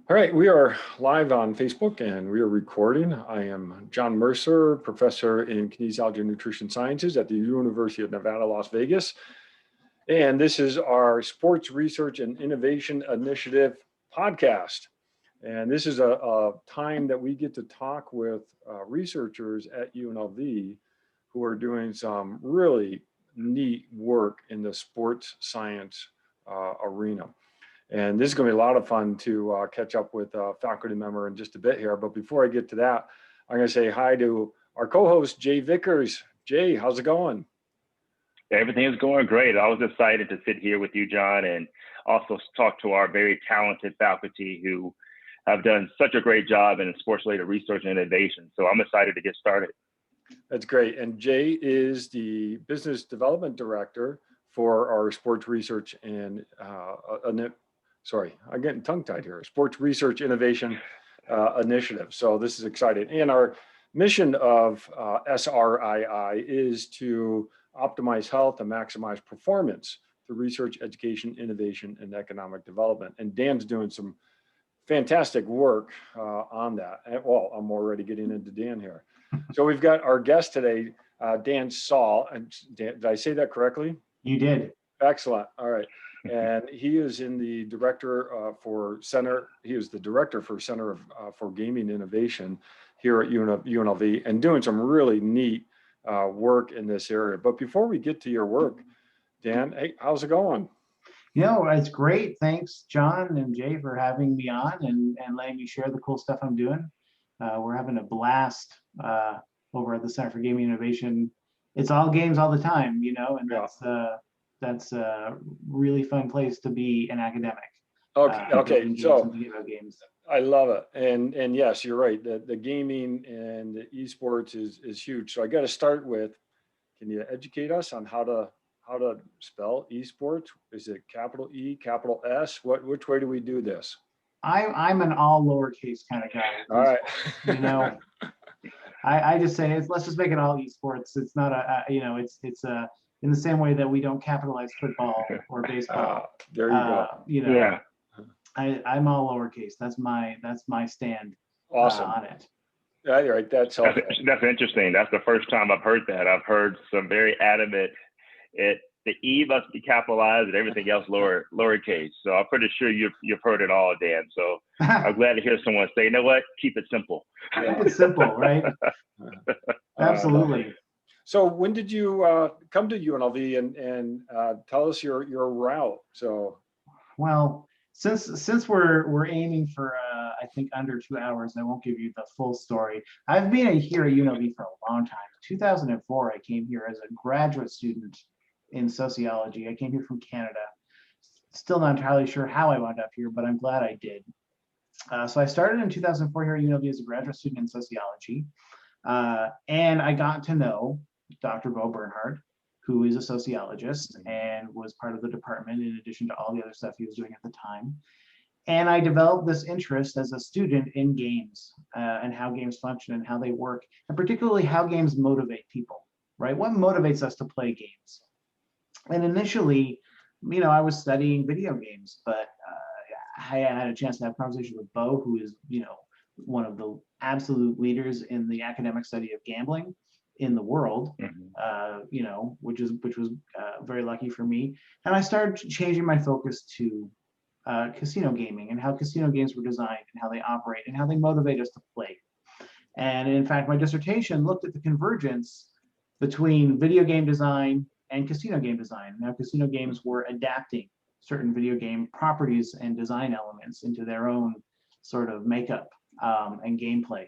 All right, we are live on Facebook and we are recording. I am John Mercer, professor in kinesiology and nutrition sciences at the University of Nevada, Las Vegas. And this is our Sports Research and Innovation Initiative podcast. And this is a time that we get to talk with researchers at UNLV who are doing some really neat work in the sports science arena. And this is going to be a lot of fun to catch up with a faculty member in just a bit here. But before I get to that, I'm going to say hi to our co-host, Jay Vickers. Jay, how's it going? Everything is going great. I was excited to sit here with you, John, and also talk to our very talented faculty who have done such a great job in sports-related research and innovation. So I'm excited to get started. That's great. And Jay is the business development director for our sports research and I'm getting tongue-tied here. Sports Research Innovation Initiative. So this is exciting. And our mission of SRII is to optimize health and maximize performance through research, education, innovation, and economic development. And Dan's doing some fantastic work on that. Well, I'm already getting into Dan here. So we've got our guest today, Dan Sahl. And Dan, did I say that correctly? You did. Excellent. All right. And he is in the director for Center. He is the director for Center for Gaming Innovation here at UNLV and doing some really neat work in this area. But before we get to your work, Dan, hey, how's it going? You know, it's great. Thanks, John and Jay, for having me on and letting me share the cool stuff I'm doing. We're having a blast over at the Center for Gaming Innovation. It's all games all the time, you know, and that's a really fun place to be an academic. Okay. So games. I love it. And yes, you're right. The gaming and the esports is huge. So I got to start with, can you educate us on how to spell esports? Is it capital E, capital S? Which way do we do this? I'm an all lowercase kind of guy. All right. You know, I just say let's just make it all esports. It's not it's in the same way that we don't capitalize football or baseball. There you go. You know, Yeah. I'm all lowercase. That's my stand. Awesome. On it. Yeah, you're right. That's helpful. That's interesting. That's the first time I've heard that. I've heard some very adamant. The E must be capitalized and everything else lowercase. So I'm pretty sure you've heard it all, Dan. So I'm glad to hear someone say, you know what, keep it simple. Keep it simple, right? Absolutely. So when did you come to UNLV and tell us your route? So, well, since we're aiming for I think under 2 hours, I won't give you the full story. I've been here at UNLV for a long time. 2004, I came here as a graduate student in sociology. I came here from Canada. Still not entirely sure how I wound up here, but I'm glad I did. So I started in 2004 here at UNLV as a graduate student in sociology, and I got to know Dr. Bo Bernhardt, who is a sociologist and was part of the department in addition to all the other stuff he was doing at the time. And I developed this interest as a student in games and how games function and how they work, and particularly how games motivate people, right? What motivates us to play games? And initially, you know, I was studying video games, but I had a chance to have a conversation with Bo, who is, you know, one of the absolute leaders in the academic study of gambling in the world, you know, which was very lucky for me. And I started changing my focus to casino gaming and how casino games were designed and how they operate and how they motivate us to play. And in fact, my dissertation looked at the convergence between video game design and casino game design. Now, casino games were adapting certain video game properties and design elements into their own sort of makeup and gameplay.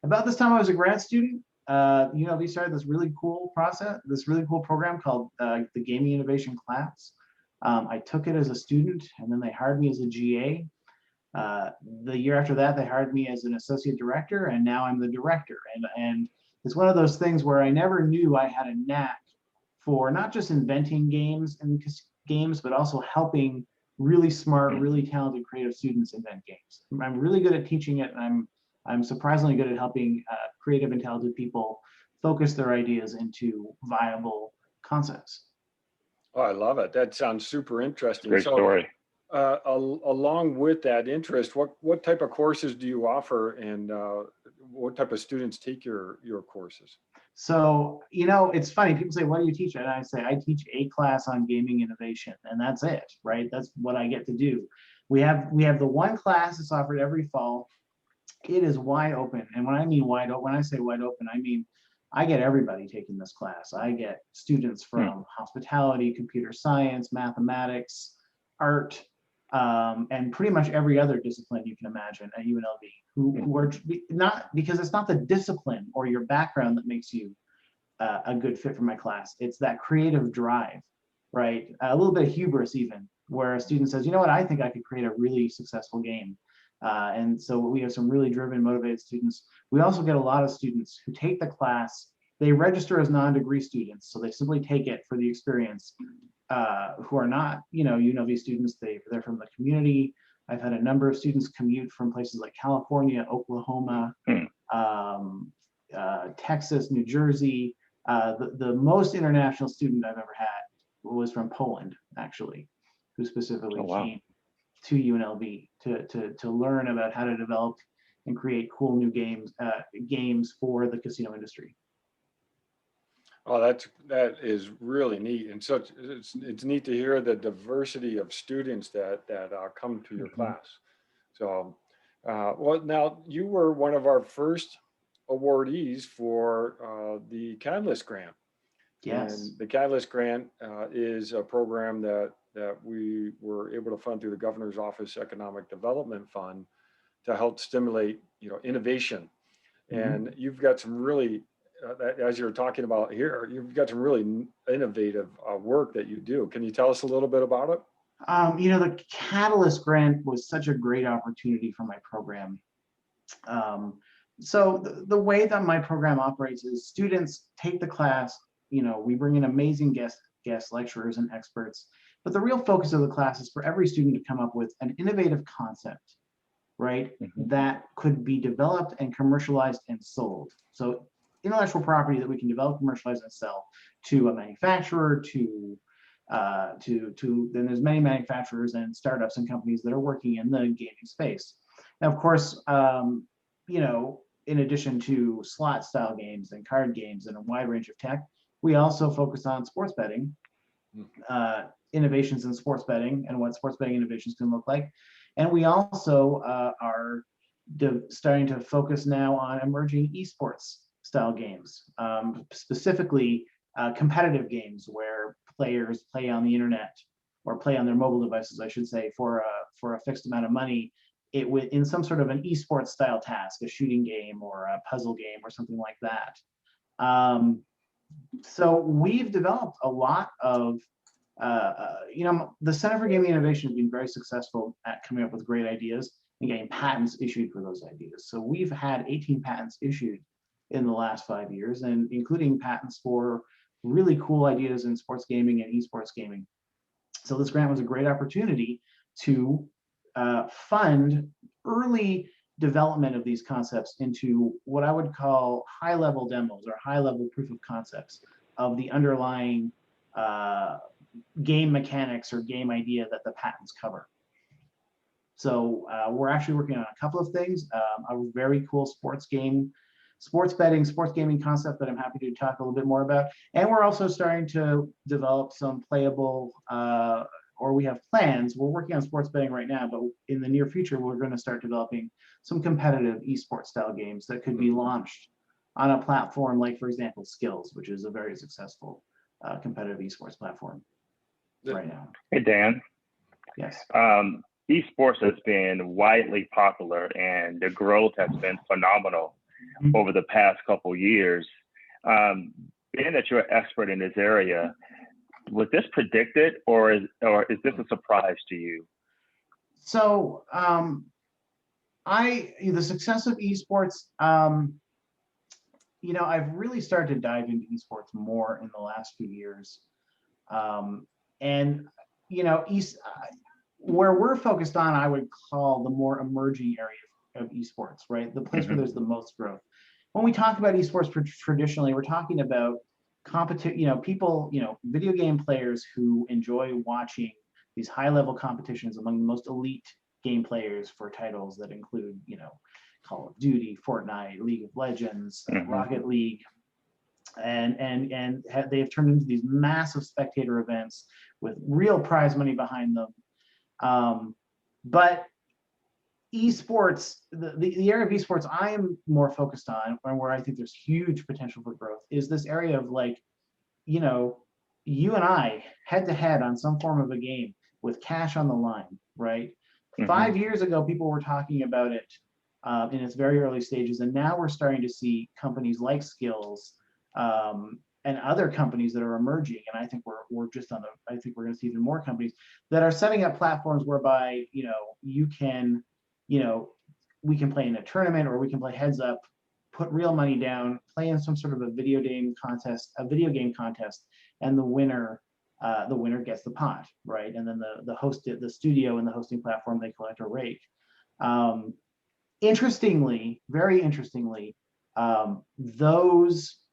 About this time I was a grad student, UNLV started this really cool program called the Gaming Innovation Class. I took it as a student, and then they hired me as a GA. The year after that, they hired me as an associate director, and now I'm the director. And it's one of those things where I never knew I had a knack for not just inventing games, but also helping really smart, really talented, creative students invent games. I'm really good at teaching it, and I'm surprisingly good at helping creative and talented people focus their ideas into viable concepts. Oh, I love it. That sounds super interesting. Great story. along with that interest, what type of courses do you offer, and what type of students take your courses? So, it's funny. People say, what do you teach? And I say, I teach a class on gaming innovation, and that's it, right? That's what I get to do. We have the one class that's offered every fall. It is wide open. And when I mean wide open, when I say wide open, I mean, I get everybody taking this class. I get students from hospitality, computer science, mathematics, art, and pretty much every other discipline you can imagine at UNLV, who are not, because it's not the discipline or your background that makes you a good fit for my class. It's that creative drive, right? A little bit of hubris even, where a student says, you know what, I think I could create a really successful game. And so we have some really driven, motivated students. We also get a lot of students who take the class, they register as non-degree students, so they simply take it for the experience, who are not, UNLV students. They're from the community. I've had a number of students commute from places like California, Oklahoma, Texas, New Jersey. The most international student I've ever had was from Poland, actually, who specifically came to UNLV to learn about how to develop and create cool new games for the casino industry. Oh, that is really neat, and it's neat to hear the diversity of students that come to your class. So, well, now you were one of our first awardees for the Catalyst Grant. Yes. And the Catalyst Grant is a program that we were able to fund through the Governor's Office Economic Development Fund to help stimulate, innovation. And you've got some really, as you're talking about here, you've got some really innovative work that you do. Can you tell us a little bit about it? The Catalyst Grant was such a great opportunity for my program. So the way that my program operates is students take the class, we bring in amazing guest lecturers and experts, but the real focus of the class is for every student to come up with an innovative concept, right? That could be developed and commercialized and sold. So intellectual property that we can develop, commercialize, and sell to a manufacturer, to then there's many manufacturers and startups and companies that are working in the gaming space. Now, of course, in addition to slot style games and card games and a wide range of tech, we also focus on sports betting, innovations in sports betting and what sports betting innovations can look like. And we also are starting to focus now on emerging esports style games, specifically competitive games where players play on the internet or play on their mobile devices, I should say, for a fixed amount of money, in some sort of an esports style task, a shooting game or a puzzle game or something like that. So we've developed a lot of, the Center for Gaming Innovation has been very successful at coming up with great ideas and getting patents issued for those ideas. So we've had 18 patents issued in the last 5 years, and including patents for really cool ideas in sports gaming and esports gaming. So this grant was a great opportunity to fund early development of these concepts into what I would call high-level demos or high-level proof of concepts of the underlying game mechanics or game idea that the patents cover. So we're actually working on a couple of things, a very cool sports gaming concept that I'm happy to talk a little bit more about. And we're also starting to develop some playable, or we have plans. We're working on sports betting right now, but in the near future, we're going to start developing some competitive esports style games that could be launched on a platform like, for example, Skills, which is a very successful competitive esports platform right now. Hey, Dan. Yes. Esports has been widely popular and the growth has been phenomenal over the past couple years. Being that you're an expert in this area, was this predicted or is this a surprise to you? So the success of esports, I've really started to dive into esports more in the last few years. Where we're focused on, I would call the more emerging area of esports, right? The place where there's the most growth. When we talk about esports traditionally, we're talking about video game players who enjoy watching these high-level competitions among the most elite game players for titles that include, Call of Duty, Fortnite, League of Legends, Rocket League, and they have turned into these massive spectator events with real prize money behind them. But esports, the area of esports I am more focused on, and where I think there's huge potential for growth, is this area of you and I head to head on some form of a game with cash on the line, right? 5 years ago, people were talking about it in its very early stages, and now we're starting to see companies like Skills and other companies that are emerging. And I think we're just on the. I think we're going to see even more companies that are setting up platforms whereby you can, we can play in a tournament, or we can play heads up, put real money down, play in some sort of a video game contest, and the winner gets the pot, right? And then the studio and the hosting platform, they collect a rake. Interestingly, very interestingly,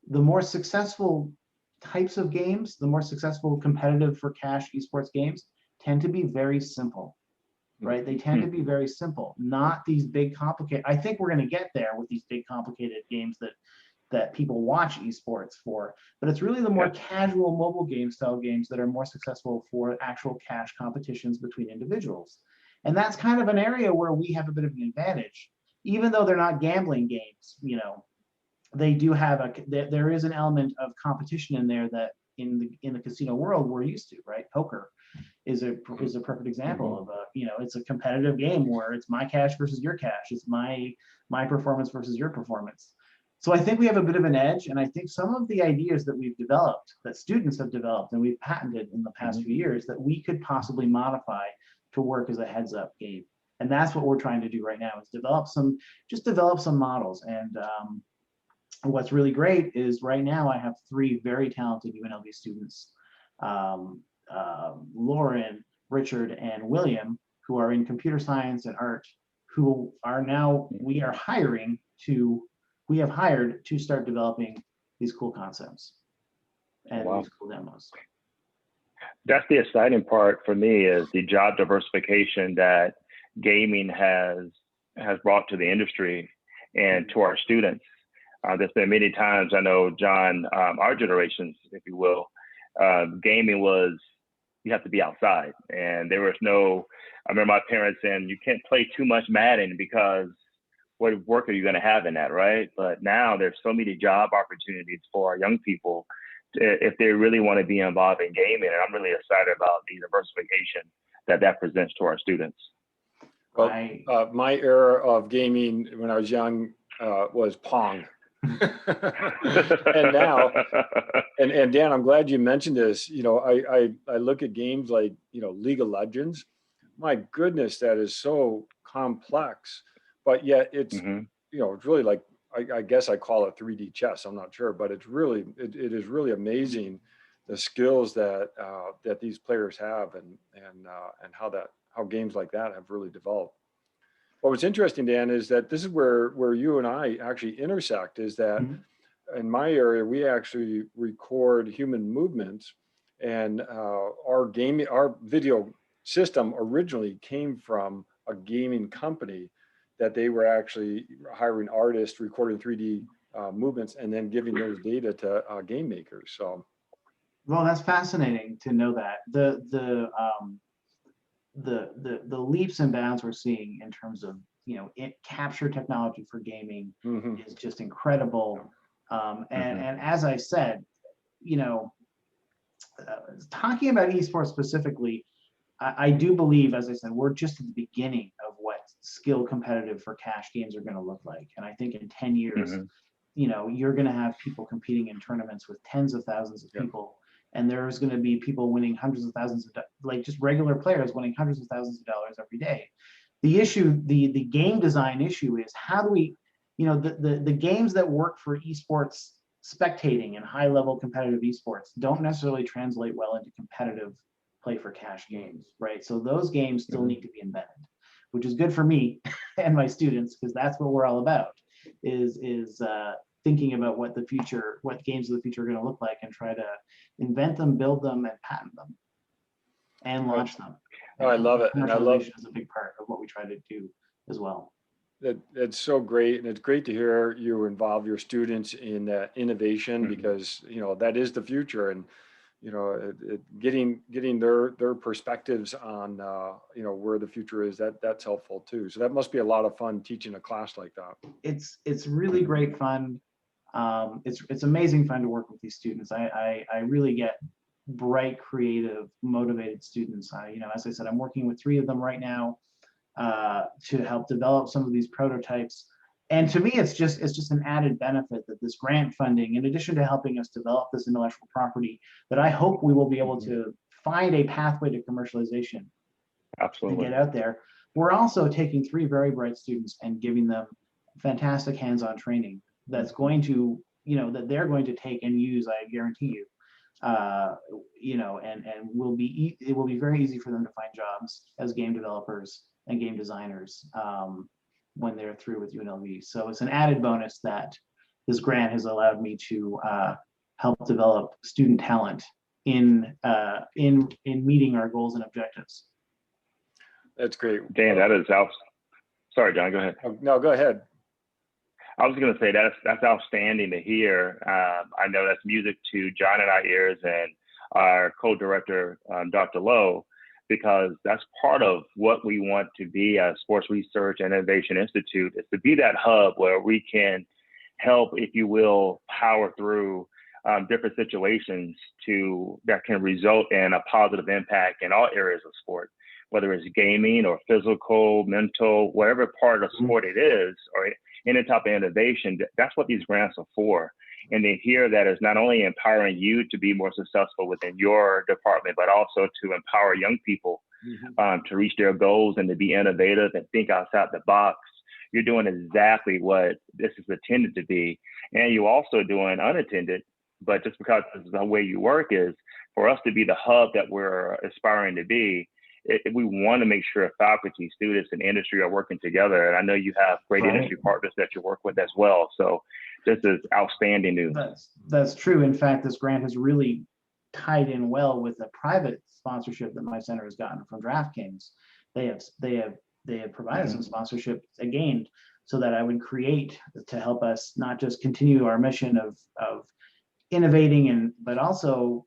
the more successful types of games, the more successful competitive for cash esports games tend to be very simple, right? They tend to be very simple, not these big complicated. I think we're going to get there with these big complicated games that people watch esports for, but it's really the more casual mobile game style games that are more successful for actual cash competitions between individuals. And that's kind of an area where we have a bit of an advantage, even though they're not gambling games. They do have there is an element of competition in there that in the casino world we're used to, right? Poker is a perfect example of it's a competitive game where it's my cash versus your cash. It's my performance versus your performance. So I think we have a bit of an edge, and I think some of the ideas that we've developed, that students have developed and we've patented in the past few years, that we could possibly modify to work as a heads up game. And that's what we're trying to do right now, is develop some models. And what's really great is right now I have 3 very talented UNLV students, Lauren, Richard, and William, who are in computer science and art, who are now, we have hired to start developing these cool concepts and these cool demos. That's the exciting part for me, is the job diversification that gaming has brought to the industry and to our students. There's been many times, I know, John, our generations, if you will, gaming was, you have to be outside, and there was no, I remember my parents saying, you can't play too much Madden because what work are you going to have in that, right? But now there's so many job opportunities for our young people if they really want to be involved in gaming. And I'm really excited about the diversification that presents to our students. Well, my era of gaming when I was young was Pong. And now, and Dan, I'm glad you mentioned this. I look at games like, League of Legends. My goodness, that is so complex, but yet it's, it's really like, I guess I call it 3D chess. I'm not sure, but it's really, it is really amazing the skills that these players have, and how games like that have really developed. But what's interesting, Dan, is that this is where you and I actually intersect, is that in my area, we actually record human movements, and our video system originally came from a gaming company that they were actually hiring artists, recording 3D movements, and then giving those data to game makers. So, well, that's fascinating to know that the leaps and bounds we're seeing in terms of capture technology for gaming is just incredible. And as I said, talking about esports specifically, I do believe, as I said, we're just at the beginning of what skill competitive for cash games are going to look like. And I think in 10 years, you're going to have people competing in tournaments with tens of thousands of people. And there's going to be people winning hundreds of thousands of, like just regular players winning hundreds of thousands of dollars every day. The issue, the game design issue, is how do we, the games that work for esports spectating and high level competitive esports don't necessarily translate well into competitive play for cash games, right? So those games still need to be invented, which is good for me and my students, because that's what we're all about, is thinking about what games of the future are going to look like, and try to invent them, build them, and patent them. and launch them. Oh, I love it. And I love commercialization is a big part of what we try to do as well. that. It's so great. And it's great to hear you involve your students in that innovation because, that is the future. And, getting their perspectives on, where the future is, that's helpful too. So that must be a lot of fun teaching a class like that. It's really great fun. It's amazing fun to work with these students. I really get bright, creative, motivated students. As I said, I'm working with 3 of them right now to help develop some of these prototypes. And to me, it's just an added benefit that this grant funding, in addition to helping us develop this intellectual property, that I hope we will be able to find a pathway to commercialization Absolutely. and get out there. We're also taking 3 very bright students and giving them fantastic hands-on training that's going to, that they're going to take and use, I guarantee you. And it will be very easy for them to find jobs as game developers and game designers when they're through with UNLV. So it's an added bonus that this grant has allowed me to help develop student talent in meeting our goals and objectives. That's great. Dan, that is sorry, John, go ahead. No, go ahead. I was going to say that's outstanding to hear. I know that's music to John and our ears and our co-director, Dr. Lowe, because that's part of what we want to be as Sports Research and Innovation Institute, is to be that hub where we can help, if you will, power through different situations that can result in a positive impact in all areas of sport, whether it's gaming or physical, mental, whatever part of sport it is, or any type of innovation. That's what these grants are for. And to hear that is not only empowering you to be more successful within your department, but also to empower young people to reach their goals and to be innovative and think outside the box. You're doing exactly what this is intended to be. And you're also doing unattended, but just because this is the way you work, is for us to be the hub that we're aspiring to be. We want to make sure faculty, students, and industry are working together. And I know you have great industry partners that you work with as well. So this is outstanding news. That's true. In fact, this grant has really tied in well with the private sponsorship that my center has gotten from DraftKings. They have provided some sponsorship again, so that I would create to help us not just continue our mission of innovating, but also,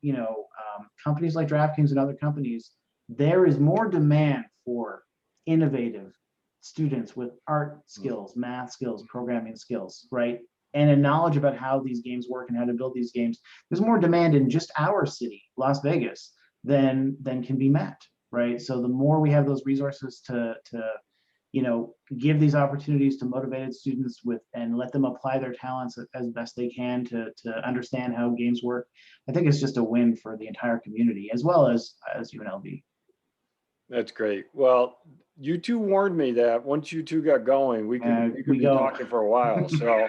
companies like DraftKings and other companies. There is more demand for innovative students with art skills, math skills, programming skills, right? And a knowledge about how these games work and how to build these games. There's more demand in just our city, Las Vegas, than can be met, right? So the more we have those resources to give these opportunities to motivated students and let them apply their talents as best they can to understand how games work, I think it's just a win for the entire community as well as UNLV. That's great. Well, you two warned me that once you two got going, we could be talking for a while. So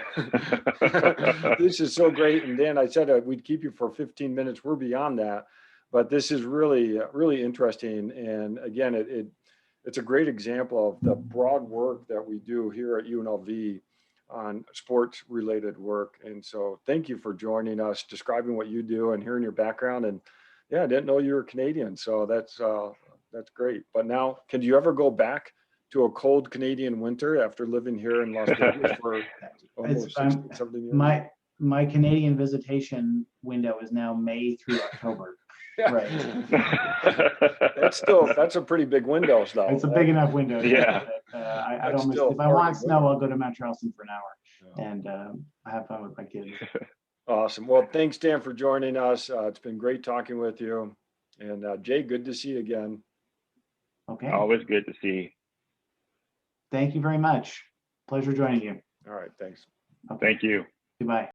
this is so great. And Dan, I said we'd keep you for 15 minutes. We're beyond that, but this is really, really interesting. And again, it's a great example of the broad work that we do here at UNLV on sports related work. And so thank you for joining us, describing what you do and hearing your background. And yeah, I didn't know you were Canadian. So that's great. But now, can you ever go back to a cold Canadian winter after living here in Las Vegas for almost 16, 17 years? My Canadian visitation window is now May through October. Right. That's a pretty big window, though. It's a big enough window. Yeah. I don't miss. If I want snow, I'll go to Mount Charleston for an hour and I have fun with my kids. Awesome. Well, thanks, Dan, for joining us. It's been great talking with you. And Jay, good to see you again. Okay. Always good to see. Thank you very much. Pleasure joining you. All right. Thanks. Okay. Thank you. Goodbye.